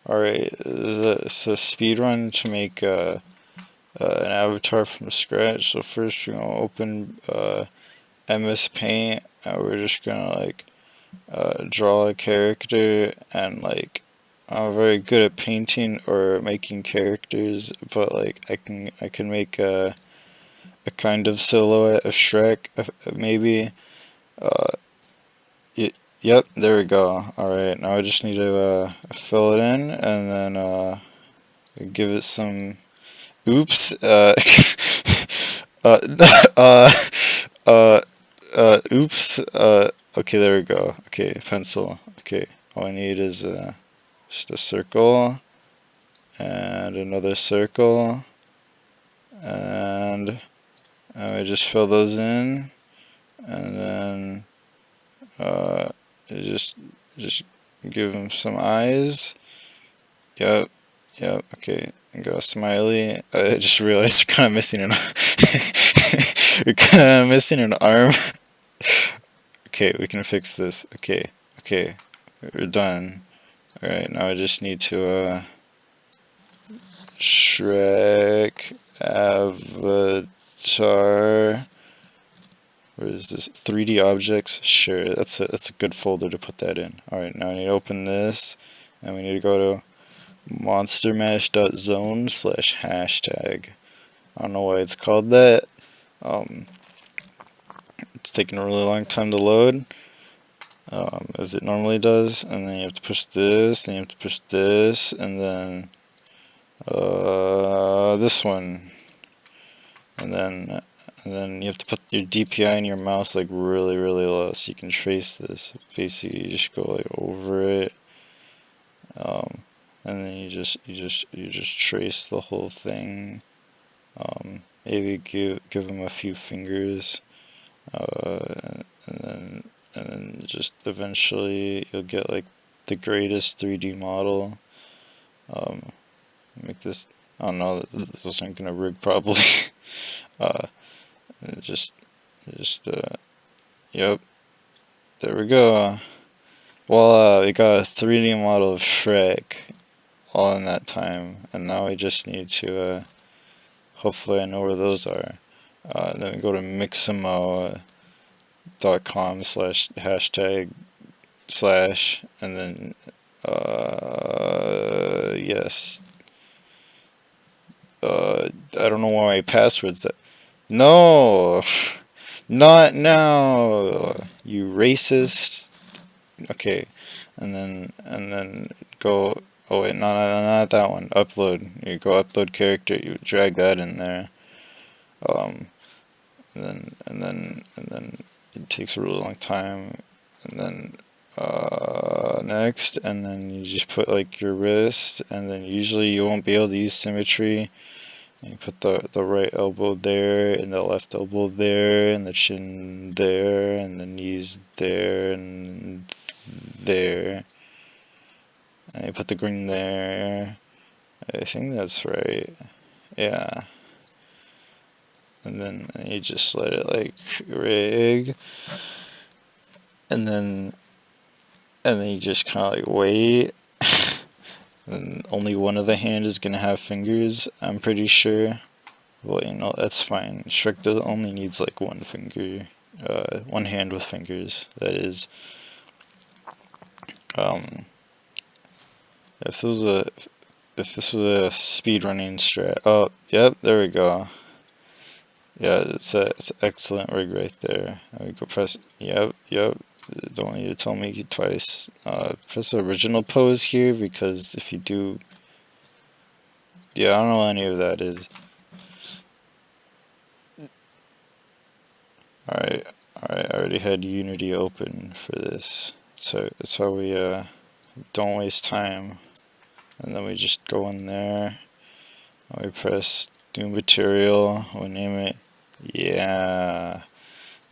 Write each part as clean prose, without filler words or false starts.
Alright, it's a speed run to make an avatar from scratch. So first we're gonna open MS Paint, and we're just gonna like draw a character. And like, I'm very good at painting or making characters, but like I can make a kind of silhouette of Shrek, maybe. Uh, yep, there we go. Alright, now I just need to fill it in, and then give it some. Oops. Uh, uh, oops. Okay, there we go. Okay, pencil. Okay, all I need is just a circle and another circle, and I just fill those in, and then uh, just just give them some eyes. Yep, yep. Okay, and go smiley. I just realized we're kind of missing an. We're kind of missing an arm. Okay, we can fix this. Okay, okay, we're done. Alright, now I just need to, Shrek avatar. Where is this? 3D objects? Sure, that's a good folder to put that in. Alright, now I need to open this, and we need to go to monstermash.zone/hashtag. I don't know why it's called that. It's taking a really long time to load. As it normally does, and then you have to push this, and you have to push this, and then this one, and then you have to put your DPI in your mouse like really low so you can trace this. Basically, you just go like over it, and then you just trace the whole thing. Maybe give them a few fingers, and then just eventually you'll get like the greatest 3D model. Make this. I don't know. This isn't gonna rig probably. uh, just, yep. There we go. Well, we got a 3D model of Shrek all in that time, and now we just need to. Hopefully, I know where those are. Then we go to mixamo.com/hashtag/ and then yes. I don't know why my password's that. No, not now, you racist. Okay, and then go. Oh wait, no, not that one. Upload. You go upload character. You drag that in there. And then it takes a really long time. And then next, and then you just put like your wrist, and then usually you won't be able to use symmetry. And you put the right elbow there, and the left elbow there, and the chin there, and the knees there, and there. And you put the green there. I think that's right. Yeah. And then you just let it like rig. And then you just kind of like wait. And only one of the hand is gonna have fingers, I'm pretty sure. Well, you know, that's fine. Shrek only needs like one finger, one hand with fingers, that is. If this was a speedrunning strat. Oh, yep, there we go. Yeah, it's an excellent rig right there. I go press. Yep. Don't need to tell me twice. Press the original pose here, because if you do, yeah, I don't know what any of that is. Alright, I already had Unity open for this, so that's how we don't waste time. And then we just go in there, and we press new material, we name it, yeah,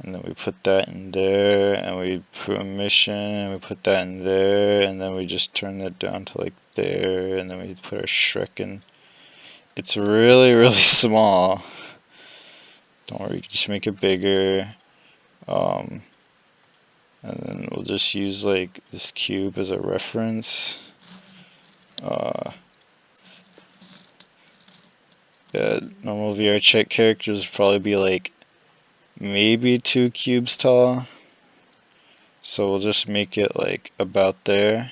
and then we put that in there, and we put a mission, and we put that in there, and then we just turn that down to like there, and then we put our Shrek in. It's really small. Don't worry, just make it bigger. And then we'll just use like this cube as a reference. Yeah, normal VRChat characters would probably be like maybe 2 cubes tall. So we'll just make it like about there.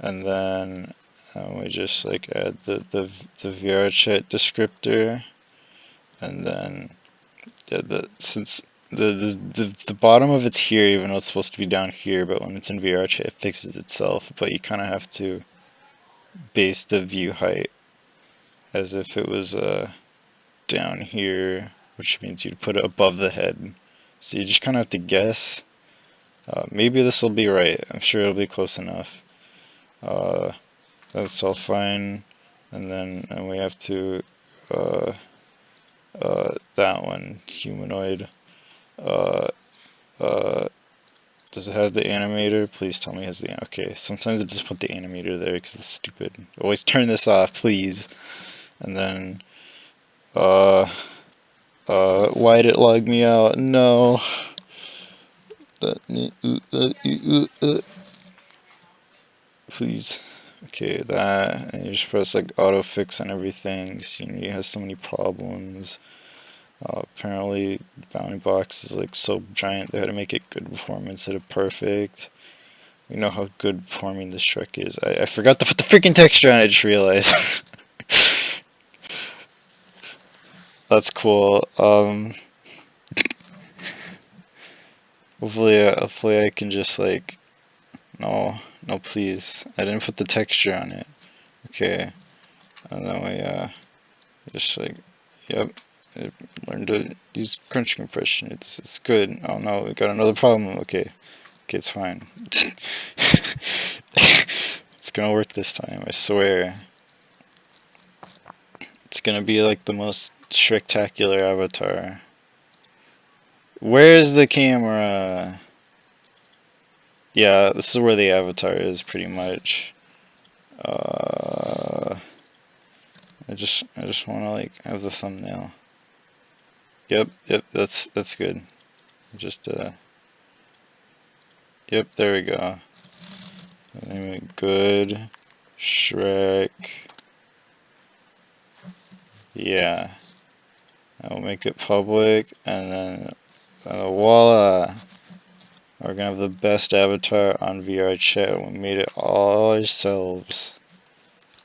And then we just like add the VRChat descriptor. And then since the bottom of it's here, even though it's supposed to be down here, but when it's in VRChat it fixes itself. But you kind of have to base the view height as if it was down here, which means you'd put it above the head. So you just kind of have to guess. Maybe this will be right. I'm sure it'll be close enough. That's all fine. And then we have to that one, humanoid. Does it have the animator? Please tell me it has the... Okay, sometimes it just put the animator there because it's stupid. Always turn this off, please. And then, why'd it log me out? No. Please. Okay, that, and you just press like auto fix on everything. Scenery has so many problems. Apparently, bounding box is like so giant they had to make it good performance instead of perfect. We know how good performing this truck is. I forgot to put the freaking texture on. I just realized. That's cool. Hopefully I can just like, no, please. I didn't put the texture on it. Okay, and then we just like, yep. Learn to use crunch compression. It's good. Oh no, we got another problem. Okay, it's fine. It's gonna work this time. I swear. It's gonna be like the most spectacular avatar. Where's the camera? Yeah, this is where the avatar is pretty much. I just want to like have the thumbnail. Yep, that's good. Just yep, there we go. Anyway, good Shrek. Yeah. I'll make it public, and then voila! We're gonna have the best avatar on VRChat. We made it all ourselves,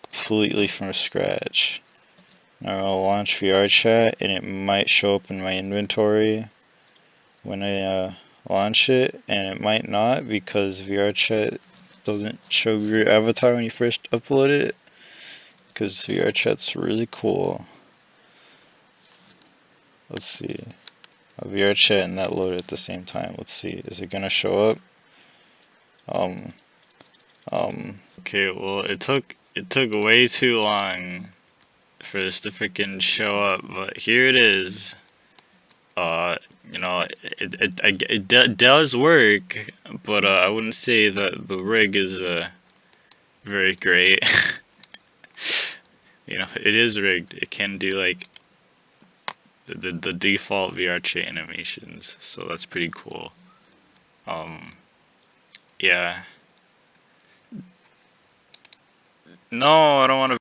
completely from scratch. Now I'll launch VRChat, and it might show up in my inventory when I launch it, and it might not because VRChat doesn't show your avatar when you first upload it, because VRChat's really cool. Let's see. VRChat and that load at the same time. Let's see. Is it gonna show up? Okay, well it took way too long for this to freaking show up, but here it is. You know, it does work, but I wouldn't say that the rig is very great. You know, it is rigged. It can do like the default VRChat animations, so that's pretty cool. Yeah. No, I don't want to